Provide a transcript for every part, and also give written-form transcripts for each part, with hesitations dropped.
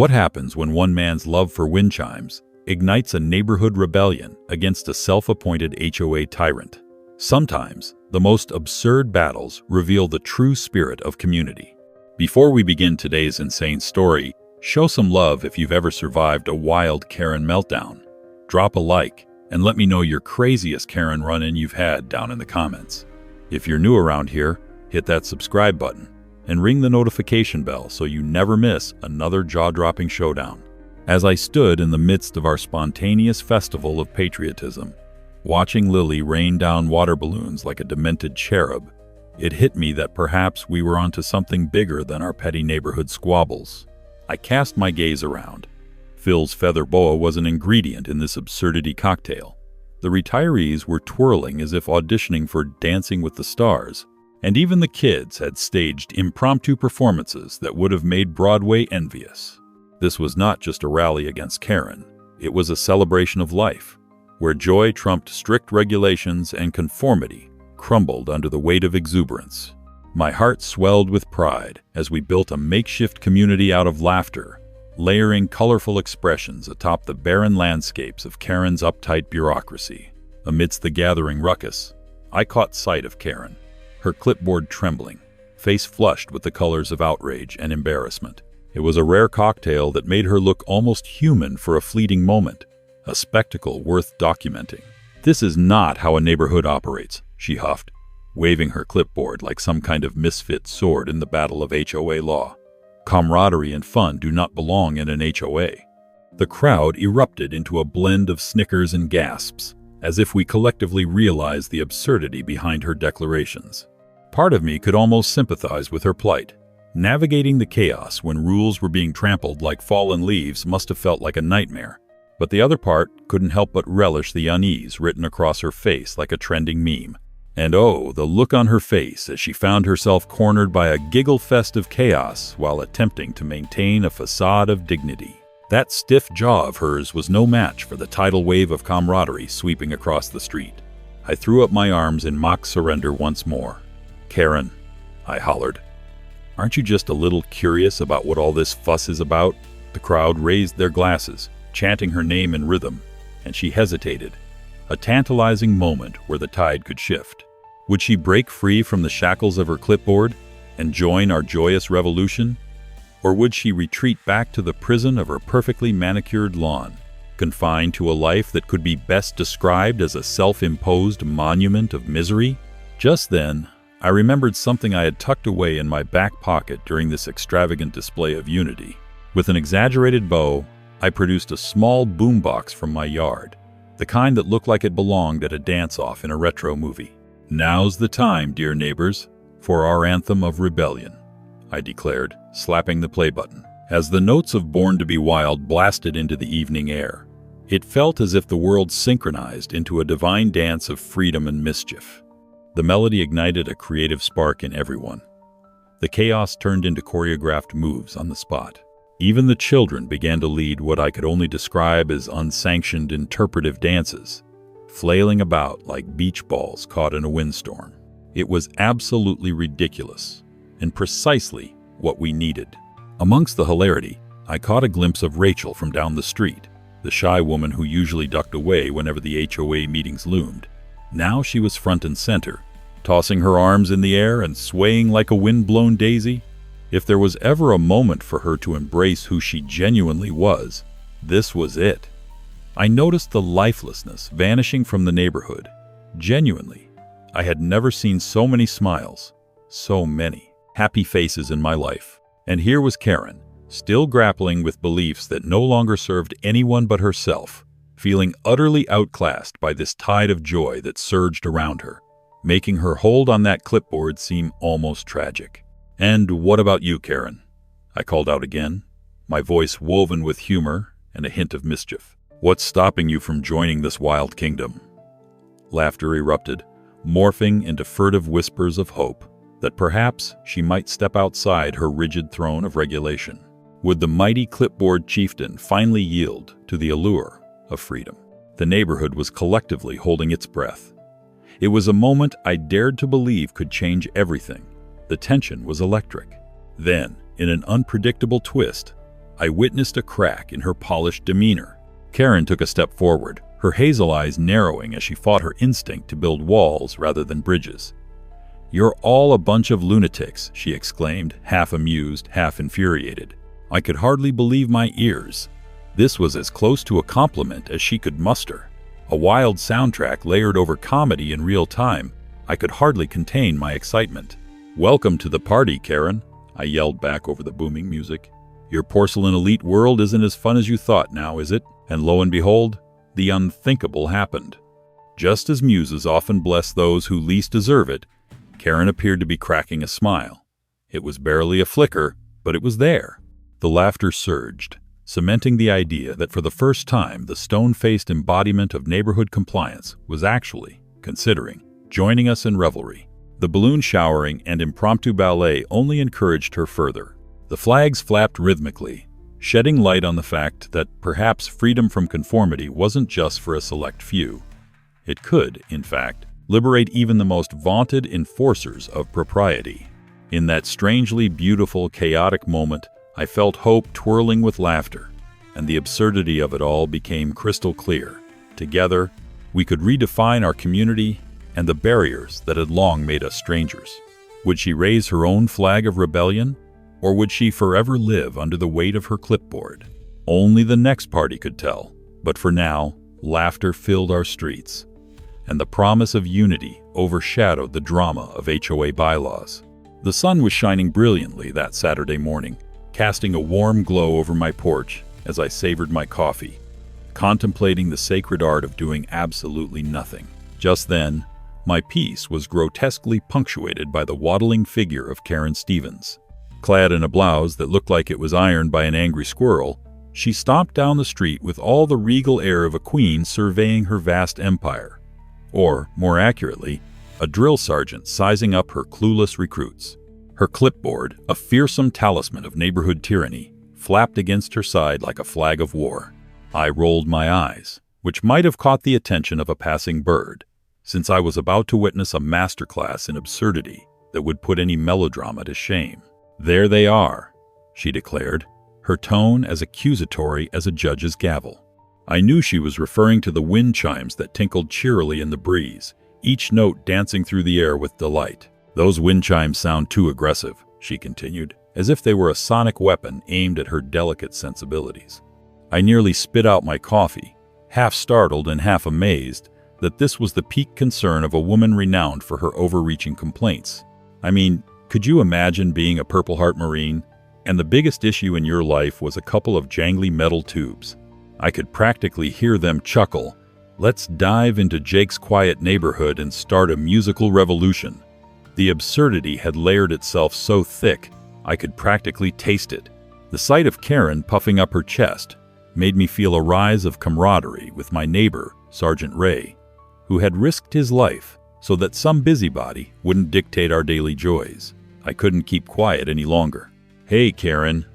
What happens when one man's love for wind chimes ignites a neighborhood rebellion against a self-appointed HOA tyrant? Sometimes, the most absurd battles reveal the true spirit of community. Before we begin today's insane story, show some love if you've ever survived a wild Karen meltdown. Drop a like and let me know your craziest Karen run-in you've had down in the comments. If you're new around here, hit that subscribe button and ring the notification bell so you never miss another jaw-dropping showdown. As I stood in the midst of our spontaneous festival of patriotism, watching Lily rain down water balloons like a demented cherub, it hit me that perhaps we were onto something bigger than our petty neighborhood squabbles. I cast my gaze around. Phil's feather boa was an ingredient in this absurdity cocktail. The retirees were twirling as if auditioning for Dancing with the Stars, and even the kids had staged impromptu performances that would have made Broadway envious. This was not just a rally against Karen, it was a celebration of life, where joy trumped strict regulations and conformity crumbled under the weight of exuberance. My heart swelled with pride as we built a makeshift community out of laughter, layering colorful expressions atop the barren landscapes of Karen's uptight bureaucracy. Amidst the gathering ruckus, I caught sight of Karen, her clipboard trembling, face flushed with the colors of outrage and embarrassment. It was a rare cocktail that made her look almost human for a fleeting moment, a spectacle worth documenting. "This is not how a neighborhood operates," she huffed, waving her clipboard like some kind of misfit sword in the battle of HOA law. Camaraderie and fun do not belong in an HOA. The crowd erupted into a blend of snickers and gasps, as if we collectively realized the absurdity behind her declarations. Part of me could almost sympathize with her plight. Navigating the chaos when rules were being trampled like fallen leaves must have felt like a nightmare, but the other part couldn't help but relish the unease written across her face like a trending meme. And oh, the look on her face as she found herself cornered by a giggle fest of chaos while attempting to maintain a facade of dignity. That stiff jaw of hers was no match for the tidal wave of camaraderie sweeping across the street. I threw up my arms in mock surrender once more. "Karen," I hollered, "aren't you just a little curious about what all this fuss is about?" The crowd raised their glasses, chanting her name in rhythm, and she hesitated, a tantalizing moment where the tide could shift. Would she break free from the shackles of her clipboard and join our joyous revolution? Or would she retreat back to the prison of her perfectly manicured lawn, confined to a life that could be best described as a self-imposed monument of misery? Just then, I remembered something I had tucked away in my back pocket during this extravagant display of unity. With an exaggerated bow, I produced a small boombox from my yard, the kind that looked like it belonged at a dance-off in a retro movie. "Now's the time, dear neighbors, for our anthem of rebellion," I declared, slapping the play button. As the notes of Born to be Wild blasted into the evening air, it felt as if the world synchronized into a divine dance of freedom and mischief. The melody ignited a creative spark in everyone. The chaos turned into choreographed moves on the spot. Even the children began to lead what I could only describe as unsanctioned interpretive dances, flailing about like beach balls caught in a windstorm. It was absolutely ridiculous, and precisely what we needed. Amongst the hilarity, I caught a glimpse of Rachel from down the street, the shy woman who usually ducked away whenever the HOA meetings loomed. Now she was front and center, tossing her arms in the air and swaying like a wind-blown daisy. If there was ever a moment for her to embrace who she genuinely was, this was it. I noticed the lifelessness vanishing from the neighborhood. Genuinely, I had never seen so many smiles, so many happy faces in my life. And here was Karen, still grappling with beliefs that no longer served anyone but herself, feeling utterly outclassed by this tide of joy that surged around her, making her hold on that clipboard seem almost tragic. "And what about you, Karen?" I called out again, my voice woven with humor and a hint of mischief. "What's stopping you from joining this wild kingdom?" Laughter erupted, morphing into furtive whispers of hope that perhaps she might step outside her rigid throne of regulation. Would the mighty clipboard chieftain finally yield to the allure of freedom? The neighborhood was collectively holding its breath. It was a moment I dared to believe could change everything. The tension was electric. Then, in an unpredictable twist, I witnessed a crack in her polished demeanor. Karen took a step forward, her hazel eyes narrowing as she fought her instinct to build walls rather than bridges. "You're all a bunch of lunatics," she exclaimed, half amused, half infuriated. I could hardly believe my ears. This was as close to a compliment as she could muster. A wild soundtrack layered over comedy in real time. I could hardly contain my excitement. "Welcome to the party, Karen," I yelled back over the booming music. "Your porcelain elite world isn't as fun as you thought now, is it?" And lo and behold, the unthinkable happened. Just as muses often bless those who least deserve it, Karen appeared to be cracking a smile. It was barely a flicker, but it was there. The laughter surged, cementing the idea that for the first time the stone-faced embodiment of neighborhood compliance was actually considering joining us in revelry. The balloon showering and impromptu ballet only encouraged her further. The flags flapped rhythmically, shedding light on the fact that perhaps freedom from conformity wasn't just for a select few. It could, in fact, liberate even the most vaunted enforcers of propriety. In that strangely beautiful, chaotic moment, I felt hope twirling with laughter, and the absurdity of it all became crystal clear. Together, we could redefine our community and the barriers that had long made us strangers. Would she raise her own flag of rebellion, or would she forever live under the weight of her clipboard? Only the next party could tell, but for now, laughter filled our streets, and the promise of unity overshadowed the drama of HOA bylaws. The sun was shining brilliantly that Saturday morning, casting a warm glow over my porch as I savored my coffee, contemplating the sacred art of doing absolutely nothing. Just then, my piece was grotesquely punctuated by the waddling figure of Karen Stevens. Clad in a blouse that looked like it was ironed by an angry squirrel, she stomped down the street with all the regal air of a queen surveying her vast empire. Or, more accurately, a drill sergeant sizing up her clueless recruits. Her clipboard, a fearsome talisman of neighborhood tyranny, flapped against her side like a flag of war. I rolled my eyes, which might have caught the attention of a passing bird, since I was about to witness a masterclass in absurdity that would put any melodrama to shame. "There they are," she declared, her tone as accusatory as a judge's gavel. I knew she was referring to the wind chimes that tinkled cheerily in the breeze, each note dancing through the air with delight. "Those wind chimes sound too aggressive," she continued, as if they were a sonic weapon aimed at her delicate sensibilities. I nearly spit out my coffee, half startled and half amazed that this was the peak concern of a woman renowned for her overreaching complaints. I mean, could you imagine being a Purple Heart Marine, and the biggest issue in your life was a couple of jangly metal tubes? I could practically hear them chuckle, "Let's dive into Jake's quiet neighborhood and start a musical revolution." The absurdity had layered itself so thick, I could practically taste it. The sight of Karen puffing up her chest made me feel a rise of camaraderie with my neighbor, Sergeant Ray, who had risked his life so that some busybody wouldn't dictate our daily joys. I couldn't keep quiet any longer. "Hey, Karen,"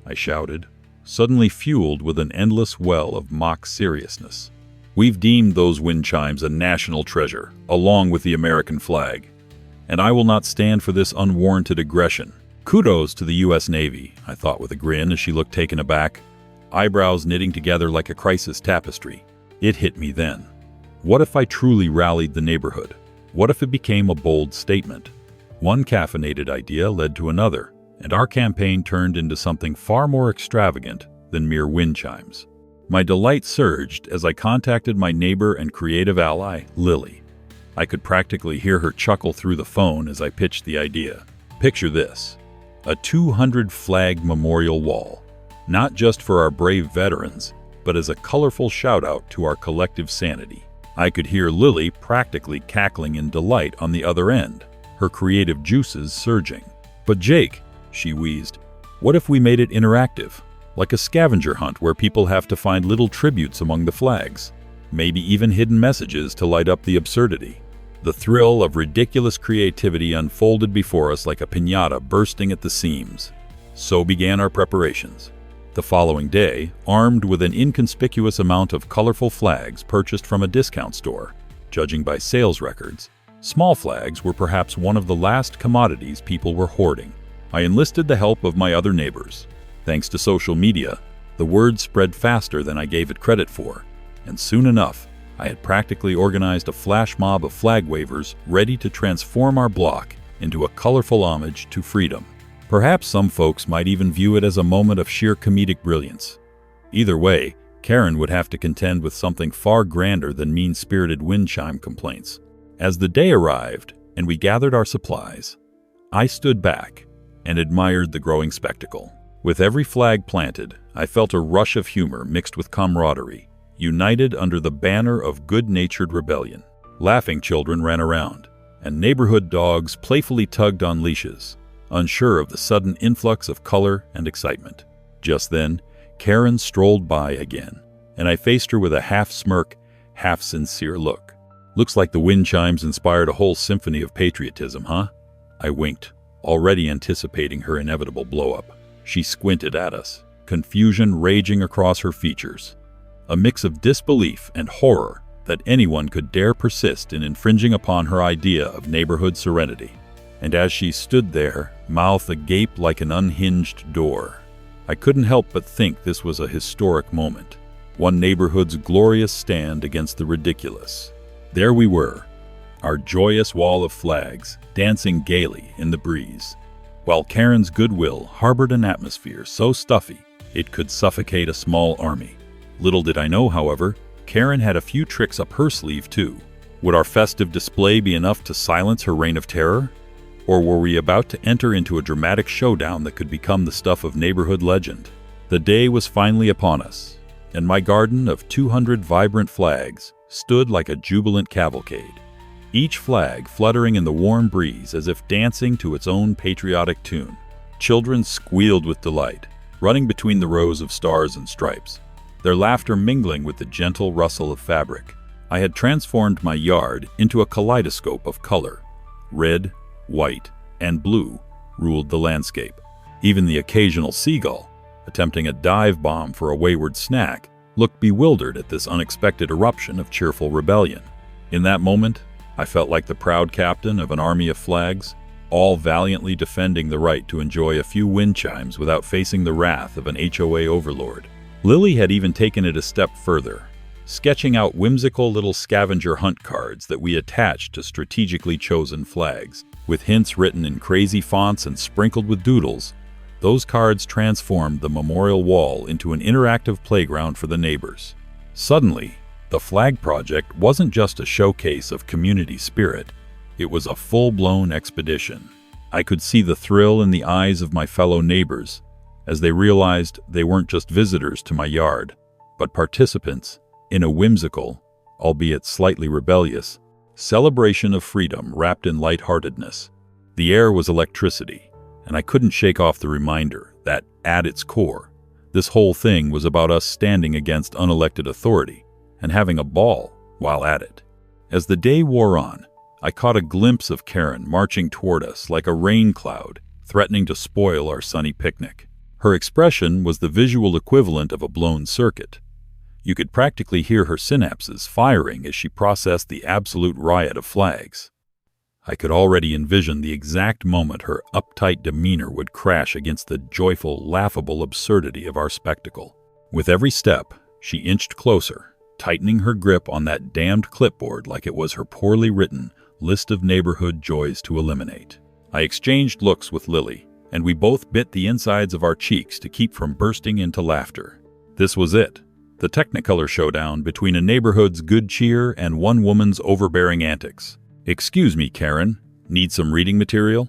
I shouted, suddenly fueled with an endless well of mock seriousness. "We've deemed those wind chimes a national treasure, along with the American flag, and I will not stand for this unwarranted aggression. Kudos to the U.S. Navy," I thought with a grin as she looked taken aback, eyebrows knitting together like a crisis tapestry. It hit me then. What if I truly rallied the neighborhood? What if it became a bold statement? One caffeinated idea led to another, and our campaign turned into something far more extravagant than mere wind chimes. My delight surged as I contacted my neighbor and creative ally, Lily. I could practically hear her chuckle through the phone as I pitched the idea. Picture this: a 200-flag memorial wall, not just for our brave veterans, but as a colorful shout-out to our collective sanity. I could hear Lily practically cackling in delight on the other end, her creative juices surging. "But Jake," she wheezed, "what if we made it interactive? Like a scavenger hunt where people have to find little tributes among the flags, maybe even hidden messages to light up the absurdity." The thrill of ridiculous creativity unfolded before us like a piñata bursting at the seams. So began our preparations. The following day, armed with an inconspicuous amount of colorful flags purchased from a discount store, judging by sales records, small flags were perhaps one of the last commodities people were hoarding. I enlisted the help of my other neighbors. Thanks to social media, the word spread faster than I gave it credit for, and soon enough, I had practically organized a flash mob of flag wavers ready to transform our block into a colorful homage to freedom. Perhaps some folks might even view it as a moment of sheer comedic brilliance. Either way, Karen would have to contend with something far grander than mean-spirited wind chime complaints. As the day arrived and we gathered our supplies, I stood back and admired the growing spectacle. With every flag planted, I felt a rush of humor mixed with camaraderie, united under the banner of good-natured rebellion. Laughing children ran around, and neighborhood dogs playfully tugged on leashes, unsure of the sudden influx of color and excitement. Just then, Karen strolled by again, and I faced her with a half-smirk, half-sincere look. "Looks like the wind chimes inspired a whole symphony of patriotism, huh?" I winked, already anticipating her inevitable blow-up. She squinted at us, confusion raging across her features. A mix of disbelief and horror that anyone could dare persist in infringing upon her idea of neighborhood serenity. And as she stood there, mouth agape like an unhinged door, I couldn't help but think this was a historic moment, one neighborhood's glorious stand against the ridiculous. There we were, our joyous wall of flags dancing gaily in the breeze, while Karen's goodwill harbored an atmosphere so stuffy it could suffocate a small army. Little did I know, however, Karen had a few tricks up her sleeve too. Would our festive display be enough to silence her reign of terror? Or were we about to enter into a dramatic showdown that could become the stuff of neighborhood legend? The day was finally upon us, and my garden of 200 vibrant flags stood like a jubilant cavalcade, each flag fluttering in the warm breeze as if dancing to its own patriotic tune. Children squealed with delight, running between the rows of stars and stripes, their laughter mingling with the gentle rustle of fabric. I had transformed my yard into a kaleidoscope of color. Red, white, and blue ruled the landscape. Even the occasional seagull, attempting a dive bomb for a wayward snack, looked bewildered at this unexpected eruption of cheerful rebellion. In that moment, I felt like the proud captain of an army of flags, all valiantly defending the right to enjoy a few wind chimes without facing the wrath of an HOA overlord. Lily had even taken it a step further, sketching out whimsical little scavenger hunt cards that we attached to strategically chosen flags. With hints written in crazy fonts and sprinkled with doodles, those cards transformed the memorial wall into an interactive playground for the neighbors. Suddenly, the flag project wasn't just a showcase of community spirit, it was a full-blown expedition. I could see the thrill in the eyes of my fellow neighbors as they realized they weren't just visitors to my yard, but participants in a whimsical, albeit slightly rebellious, celebration of freedom wrapped in lightheartedness. The air was electricity, and I couldn't shake off the reminder that, at its core, this whole thing was about us standing against unelected authority and having a ball while at it. As the day wore on, I caught a glimpse of Karen marching toward us like a rain cloud, threatening to spoil our sunny picnic. Her expression was the visual equivalent of a blown circuit. You could practically hear her synapses firing as she processed the absolute riot of flags. I could already envision the exact moment her uptight demeanor would crash against the joyful, laughable absurdity of our spectacle. With every step, she inched closer, tightening her grip on that damned clipboard like it was her poorly written list of neighborhood joys to eliminate. I exchanged looks with Lily, and we both bit the insides of our cheeks to keep from bursting into laughter. This was it, the Technicolor showdown between a neighborhood's good cheer and one woman's overbearing antics. "Excuse me, Karen, need some reading material?"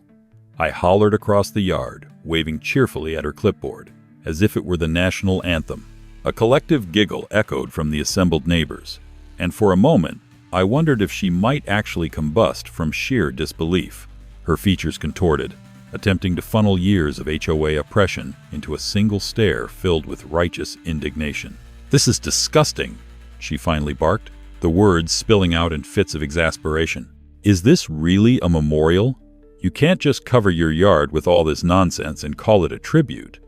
I hollered across the yard, waving cheerfully at her clipboard, as if it were the national anthem. A collective giggle echoed from the assembled neighbors, and for a moment, I wondered if she might actually combust from sheer disbelief. Her features contorted, attempting to funnel years of HOA oppression into a single stare filled with righteous indignation. "This is disgusting," she finally barked, the words spilling out in fits of exasperation. "Is this really a memorial? You can't just cover your yard with all this nonsense and call it a tribute."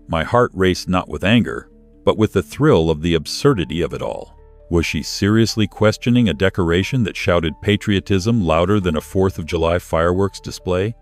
My heart raced not with anger, but with the thrill of the absurdity of it all. Was she seriously questioning a decoration that shouted patriotism louder than a 4th of July fireworks display?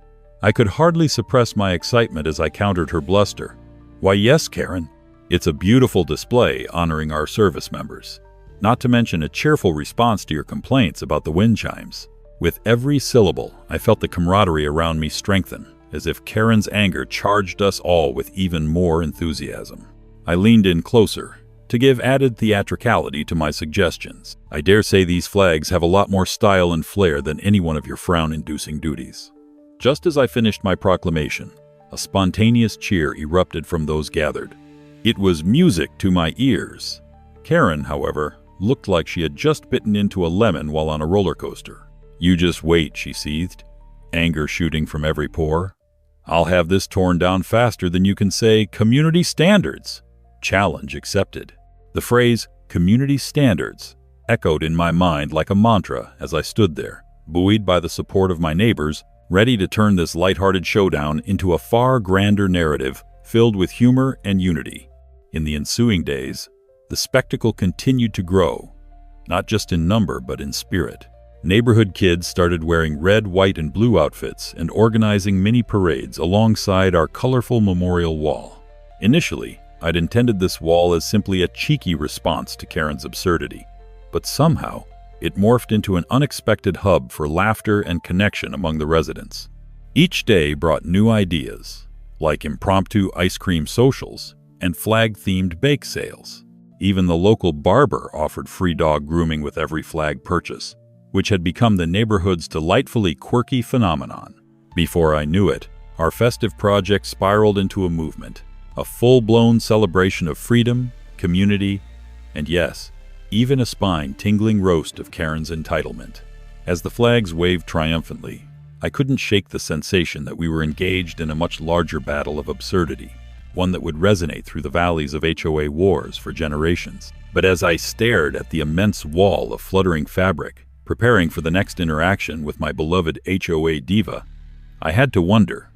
I could hardly suppress my excitement as I countered her bluster. Why, yes, Karen. It's a beautiful display honoring our service members. Not to mention a cheerful response to your complaints about the wind chimes. With every syllable, I felt the camaraderie around me strengthen, as if Karen's anger charged us all with even more enthusiasm. I leaned in closer to give added theatricality to my suggestions. I dare say these flags have a lot more style and flair than any one of your frown-inducing duties. Just as I finished my proclamation, a spontaneous cheer erupted from those gathered. It was music to my ears. Karen, however, looked like she had just bitten into a lemon while on a roller coaster. "You just wait," she seethed, anger shooting from every pore. "I'll have this torn down faster than you can say community standards." Challenge accepted. The phrase community standards echoed in my mind like a mantra as I stood there, buoyed by the support of my neighbors, ready to turn this lighthearted showdown into a far grander narrative filled with humor and unity. In the ensuing days, the spectacle continued to grow, not just in number but in spirit. Neighborhood kids started wearing red, white, and blue outfits and organizing mini parades alongside our colorful memorial wall. Initially, I'd intended this wall as simply a cheeky response to Karen's absurdity, but somehow it morphed into an unexpected hub for laughter and connection among the residents. Each day brought new ideas, like impromptu ice cream socials and flag-themed bake sales. Even the local barber offered free dog grooming with every flag purchase, which had become the neighborhood's delightfully quirky phenomenon. Before I knew it, our festive project spiraled into a movement, a full-blown celebration of freedom, community, and yes, even a spine-tingling roast of Karen's entitlement. As the flags waved triumphantly, I couldn't shake the sensation that we were engaged in a much larger battle of absurdity, one that would resonate through the valleys of HOA wars for generations. But as I stared at the immense wall of fluttering fabric, preparing for the next interaction with my beloved HOA diva, I had to wonder,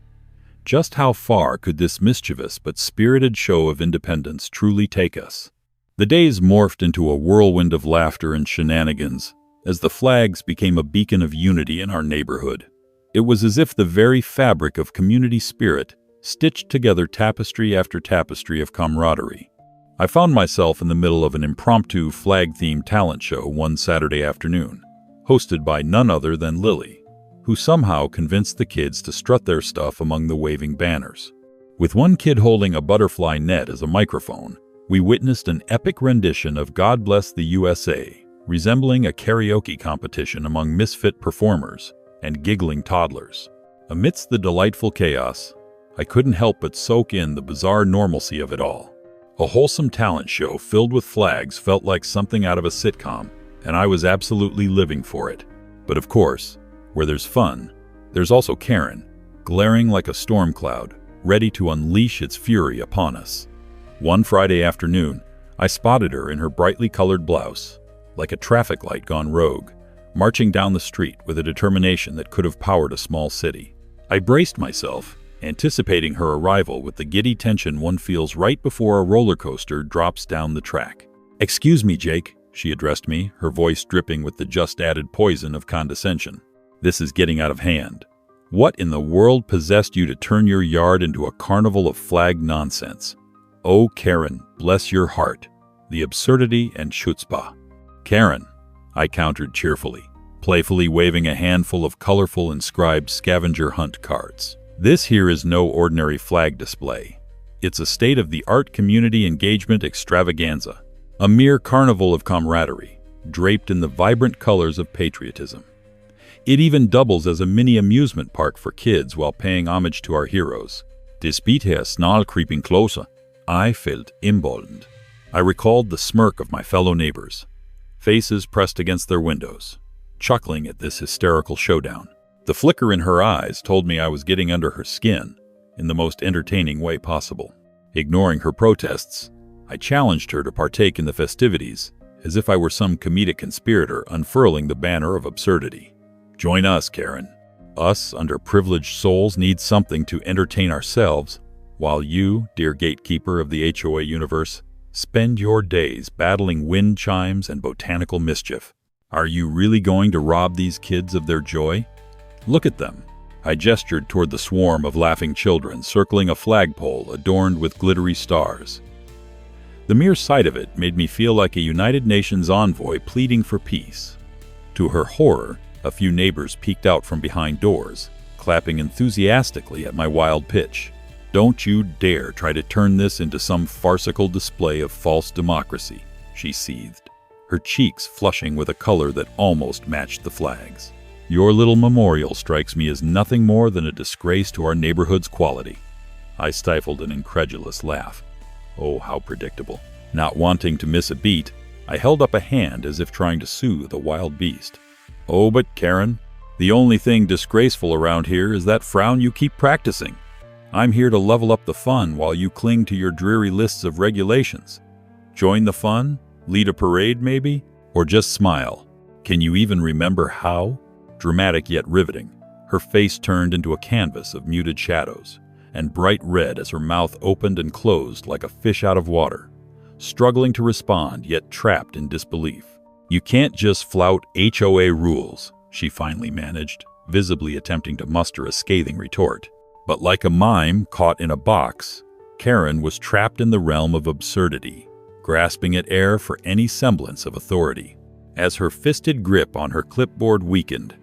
just how far could this mischievous but spirited show of independence truly take us? The days morphed into a whirlwind of laughter and shenanigans as the flags became a beacon of unity in our neighborhood. It was as if the very fabric of community spirit stitched together tapestry after tapestry of camaraderie. I found myself in the middle of an impromptu flag-themed talent show one Saturday afternoon, hosted by none other than Lily, who somehow convinced the kids to strut their stuff among the waving banners. With one kid holding a butterfly net as a microphone, we witnessed an epic rendition of God Bless the USA, resembling a karaoke competition among misfit performers and giggling toddlers. Amidst the delightful chaos, I couldn't help but soak in the bizarre normalcy of it all. A wholesome talent show filled with flags felt like something out of a sitcom, and I was absolutely living for it. But of course, where there's fun, there's also Karen, glaring like a storm cloud, ready to unleash its fury upon us. One Friday afternoon, I spotted her in her brightly colored blouse, like a traffic light gone rogue, marching down the street with a determination that could have powered a small city. I braced myself, anticipating her arrival with the giddy tension one feels right before a roller coaster drops down the track. "Excuse me, Jake," she addressed me, her voice dripping with the just-added poison of condescension. "This is getting out of hand. What in the world possessed you to turn your yard into a carnival of flag nonsense? Oh, Karen, bless your heart. The absurdity and chutzpah." "Karen," I countered cheerfully, playfully waving a handful of colorful inscribed scavenger hunt cards. "This here is no ordinary flag display. It's a state-of-the-art community engagement extravaganza, a mere carnival of camaraderie, draped in the vibrant colors of patriotism. It even doubles as a mini amusement park for kids while paying homage to our heroes." Despite her snarl creeping closer, I felt emboldened. I recalled the smirk of my fellow neighbors, faces pressed against their windows, chuckling at this hysterical showdown. The flicker in her eyes told me I was getting under her skin in the most entertaining way possible. Ignoring her protests, I challenged her to partake in the festivities as if I were some comedic conspirator unfurling the banner of absurdity. "Join us, Karen. Us underprivileged souls need something to entertain ourselves, while you, dear gatekeeper of the HOA universe, spend your days battling wind chimes and botanical mischief. Are you really going to rob these kids of their joy? Look at them. I gestured toward the swarm of laughing children circling a flagpole adorned with glittery stars. The mere sight of it made me feel like a United Nations envoy pleading for peace. To her horror, a few neighbors peeked out from behind doors, clapping enthusiastically at my wild pitch. "Don't you dare try to turn this into some farcical display of false democracy," she seethed, her cheeks flushing with a color that almost matched the flags. "Your little memorial strikes me as nothing more than a disgrace to our neighborhood's quality." I stifled an incredulous laugh. Oh, how predictable. Not wanting to miss a beat, I held up a hand as if trying to soothe a wild beast. "Oh, but Karen, the only thing disgraceful around here is that frown you keep practicing. I'm here to level up the fun while you cling to your dreary lists of regulations. Join the fun? Lead a parade, maybe? Or just smile? Can you even remember how?" Dramatic yet riveting, her face turned into a canvas of muted shadows, and bright red as her mouth opened and closed like a fish out of water, struggling to respond yet trapped in disbelief. "You can't just flout HOA rules," she finally managed, visibly attempting to muster a scathing retort. But like a mime caught in a box, Karen was trapped in the realm of absurdity, grasping at air for any semblance of authority. As her fisted grip on her clipboard weakened,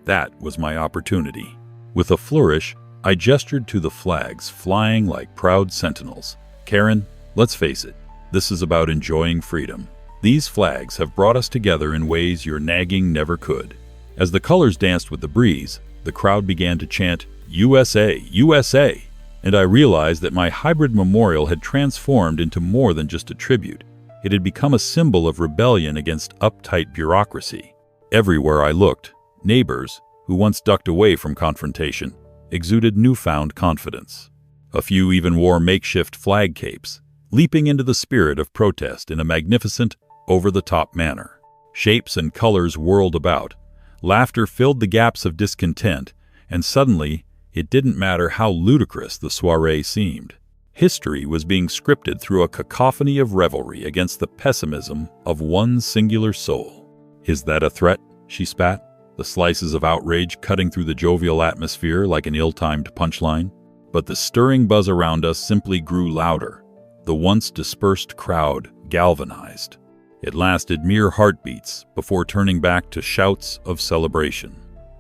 that was my opportunity. With a flourish, I gestured to the flags flying like proud sentinels. "Karen, let's face it, this is about enjoying freedom. These flags have brought us together in ways your nagging never could." As the colors danced with the breeze, the crowd began to chant, "USA, USA!" And I realized that my hybrid memorial had transformed into more than just a tribute. It had become a symbol of rebellion against uptight bureaucracy. Everywhere I looked, neighbors, who once ducked away from confrontation, exuded newfound confidence. A few even wore makeshift flag capes, leaping into the spirit of protest in a magnificent, over-the-top manner. Shapes and colors whirled about, laughter filled the gaps of discontent, and suddenly, it didn't matter how ludicrous the soiree seemed. History was being scripted through a cacophony of revelry against the pessimism of one singular soul. "Is that a threat?" she spat, the slices of outrage cutting through the jovial atmosphere like an ill-timed punchline. But the stirring buzz around us simply grew louder. The once dispersed crowd galvanized. It lasted mere heartbeats before turning back to shouts of celebration.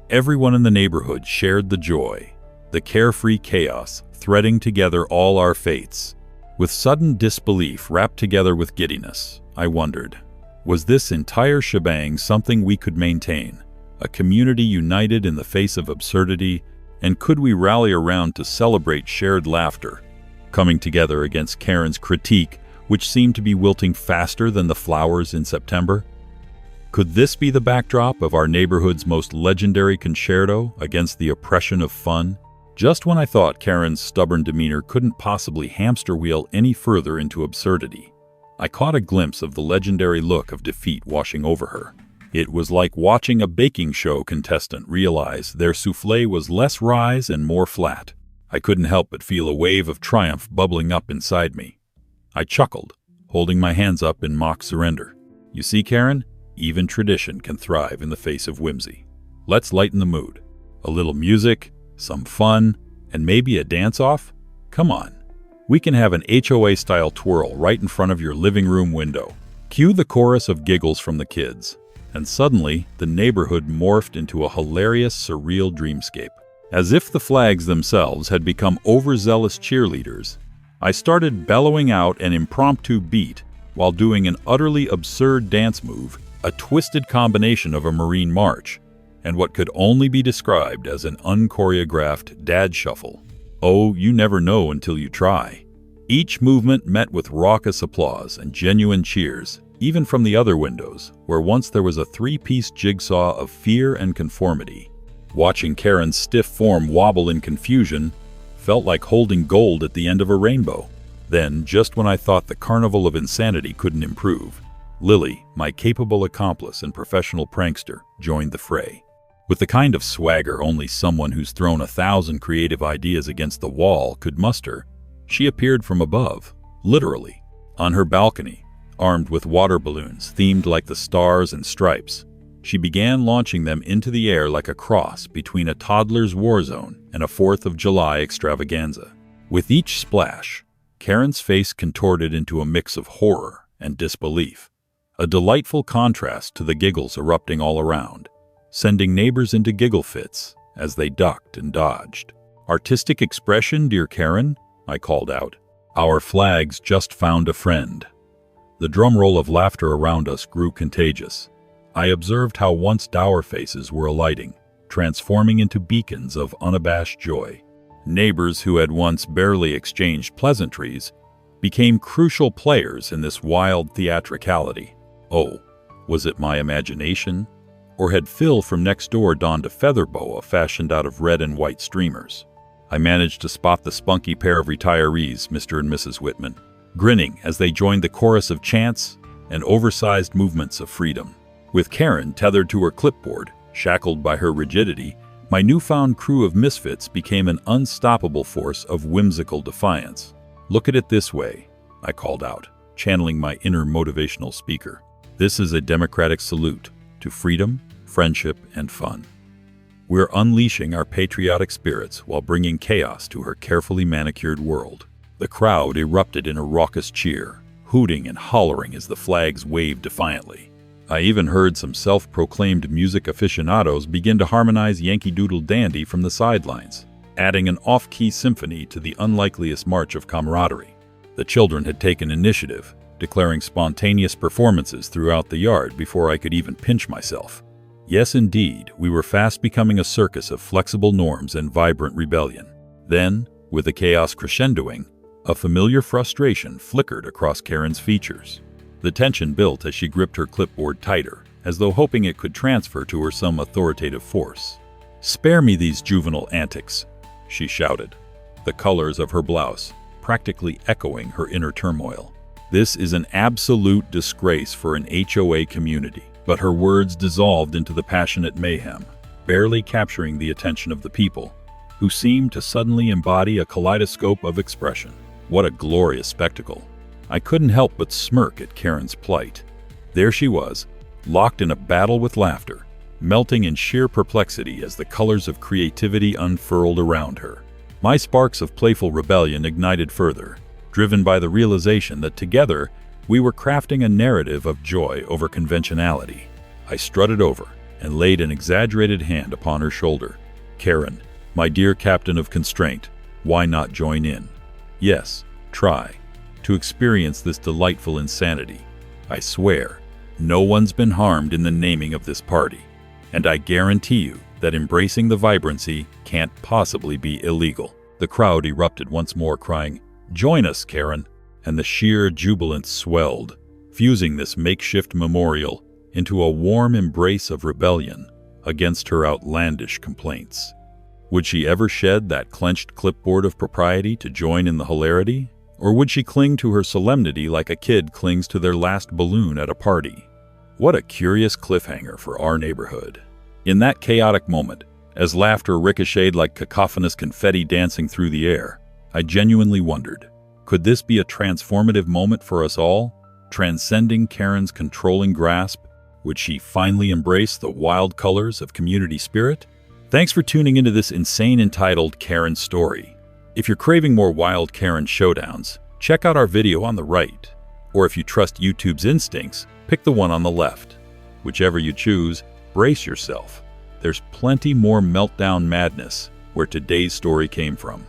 Everyone in the neighborhood shared the joy, the carefree chaos threading together all our fates. With sudden disbelief wrapped together with giddiness, I wondered, was this entire shebang something we could maintain? A community united in the face of absurdity, and could we rally around to celebrate shared laughter, coming together against Karen's critique, which seemed to be wilting faster than the flowers in September? Could this be the backdrop of our neighborhood's most legendary concerto against the oppression of fun? Just when I thought Karen's stubborn demeanor couldn't possibly hamster wheel any further into absurdity, I caught a glimpse of the legendary look of defeat washing over her. It was like watching a baking show contestant realize their soufflé was less rise and more flat. I couldn't help but feel a wave of triumph bubbling up inside me. I chuckled, holding my hands up in mock surrender. "You see, Karen, even tradition can thrive in the face of whimsy. Let's lighten the mood. A little music, some fun, and maybe a dance-off? Come on. We can have an HOA-style twirl right in front of your living room window." Cue the chorus of giggles from the kids. And suddenly, the neighborhood morphed into a hilarious, surreal dreamscape. As if the flags themselves had become overzealous cheerleaders, I started bellowing out an impromptu beat while doing an utterly absurd dance move, a twisted combination of a Marine march and what could only be described as an unchoreographed dad shuffle. Oh, you never know until you try. Each movement met with raucous applause and genuine cheers, even from the other windows, where once there was a three-piece jigsaw of fear and conformity. Watching Karen's stiff form wobble in confusion felt like holding gold at the end of a rainbow. Then, just when I thought the carnival of insanity couldn't improve, Lily, my capable accomplice and professional prankster, joined the fray. With the kind of swagger only someone who's thrown 1,000 creative ideas against the wall could muster, she appeared from above, literally, on her balcony, armed with water balloons themed like the stars and stripes. She began launching them into the air like a cross between a toddler's war zone and a 4th of July extravaganza. With each splash, Karen's face contorted into a mix of horror and disbelief, a delightful contrast to the giggles erupting all around, sending neighbors into giggle fits as they ducked and dodged. "Artistic expression, dear Karen," I called out. "Our flags just found a friend." The drumroll of laughter around us grew contagious. I observed how once dour faces were alighting, transforming into beacons of unabashed joy. Neighbors who had once barely exchanged pleasantries became crucial players in this wild theatricality. Oh, was it my imagination? Or had Phil from next door donned a feather boa fashioned out of red and white streamers? I managed to spot the spunky pair of retirees, Mr. and Mrs. Whitman, grinning as they joined the chorus of chants and oversized movements of freedom. With Karen tethered to her clipboard, shackled by her rigidity, my newfound crew of misfits became an unstoppable force of whimsical defiance. "Look at it this way," I called out, channeling my inner motivational speaker. "This is a democratic salute to freedom, friendship, and fun. We're unleashing our patriotic spirits while bringing chaos to her carefully manicured world." The crowd erupted in a raucous cheer, hooting and hollering as the flags waved defiantly. I even heard some self-proclaimed music aficionados begin to harmonize Yankee Doodle Dandy from the sidelines, adding an off-key symphony to the unlikeliest march of camaraderie. The children had taken initiative, declaring spontaneous performances throughout the yard before I could even pinch myself. Yes, indeed, we were fast becoming a circus of flexible norms and vibrant rebellion. Then, with the chaos crescendoing, a familiar frustration flickered across Karen's features. The tension built as she gripped her clipboard tighter, as though hoping it could transfer to her some authoritative force. "Spare me these juvenile antics," she shouted, the colors of her blouse practically echoing her inner turmoil. "This is an absolute disgrace for an HOA community." But her words dissolved into the passionate mayhem, barely capturing the attention of the people, who seemed to suddenly embody a kaleidoscope of expression. What a glorious spectacle! I couldn't help but smirk at Karen's plight. There she was, locked in a battle with laughter, melting in sheer perplexity as the colors of creativity unfurled around her. My sparks of playful rebellion ignited further, driven by the realization that together we were crafting a narrative of joy over conventionality. I strutted over and laid an exaggerated hand upon her shoulder. "Karen, my dear captain of constraint, why not join in? Yes, try to experience this delightful insanity. I swear, no one's been harmed in the naming of this party, and I guarantee you that embracing the vibrancy can't possibly be illegal." The crowd erupted once more, crying, "Join us, Karen," and the sheer jubilance swelled, fusing this makeshift memorial into a warm embrace of rebellion against her outlandish complaints. Would she ever shed that clenched clipboard of propriety to join in the hilarity? Or would she cling to her solemnity like a kid clings to their last balloon at a party? What a curious cliffhanger for our neighborhood. In that chaotic moment, as laughter ricocheted like cacophonous confetti dancing through the air, I genuinely wondered, could this be a transformative moment for us all? Transcending Karen's controlling grasp, would she finally embrace the wild colors of community spirit? Thanks for tuning into this insane entitled Karen story. If you're craving more wild Karen showdowns, check out our video on the right. Or if you trust YouTube's instincts, pick the one on the left. Whichever you choose, brace yourself. There's plenty more meltdown madness where today's story came from.